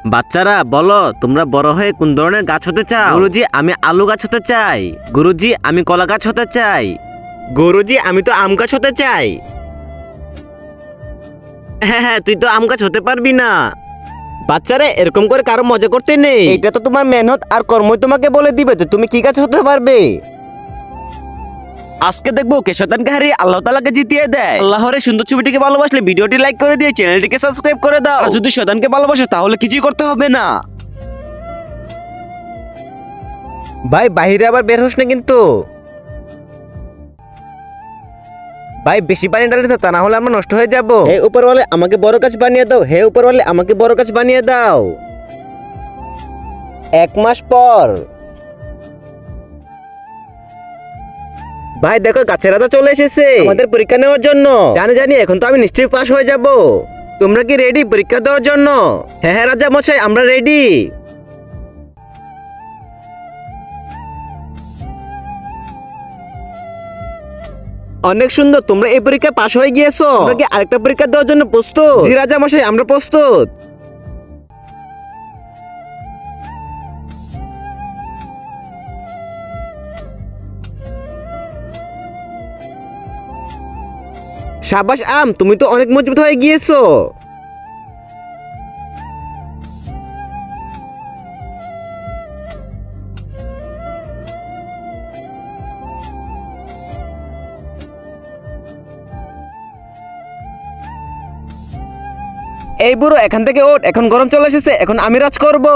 বাচ্চারা বলো তোমরা বড় হয়ে কোন ধরনের গাছ হতে চাও? গুরুজি আমি আলু গাছ হতে চাই। গুরুজি আমি কলা গাছ হতে চাই। গুরুজি আমি তো আম গাছ হতে চাই। হ্যাঁ হ্যাঁ তুই তো আম গাছ হতে পারবি না। বাচ্চারা এরকম করে কারো মজা করতে নেই, এটা তো তোমার মেহনত আর কর্মই তোমাকে বলে দিবে যে তুমি কি গাছ হতে পারবে। আজকে দেখবো কে শয়তানকে হারিয়ে আল্লাহ তাআলাকে জিতিয়ে দেয়। আল্লাহর এই সুন্দর ছবিটিকে ভালোবাসলে ভিডিওটি লাইক করে দিয়ে চ্যানেলটিকে সাবস্ক্রাইব করে দাও। আর যদি শয়তানকে ভালোবাসো তাহলে কিছুই করতে হবে না। ভাই বাইরে আবার বের হোস না কিন্তু। ভাই বেশি পানি ঢালিস তা না হলে আমরা নষ্ট হয়ে যাব। হে উপরওয়ালা আমাকে বড় গাছ বানিয়ে দাও। হে উপরওয়ালা আমাকে বড় গাছ বানিয়ে দাও। 1 মাস পর। ভাই দেখো গাছেরা তো চলে এসেছে আমাদের পরীক্ষা নেওয়ার জন্য। জানি জানি এখন তো আমি নিশ্চয়ই পাস হয়ে যাব। তোমরা কি রেডি পরীক্ষা দেওয়ার জন্য? হ্যাঁ হ্যাঁ রাজা মশাই আমরা রেডি। অনেক সুন্দর তোমরা এই পরীক্ষায় পাশ হয়ে গিয়েছো। তোমরা কি আরেকটা পরীক্ষা দেওয়ার জন্য প্রস্তুত? জি রাজা মশাই আমরা প্রস্তুত। সাবাস আম তুমি তো অনেক মজবুত হয়ে গিয়েছো। এই বুড়ো এখান থেকে ওঠ, এখন গরম চলে এসেছে, এখন আমি রাজ করব।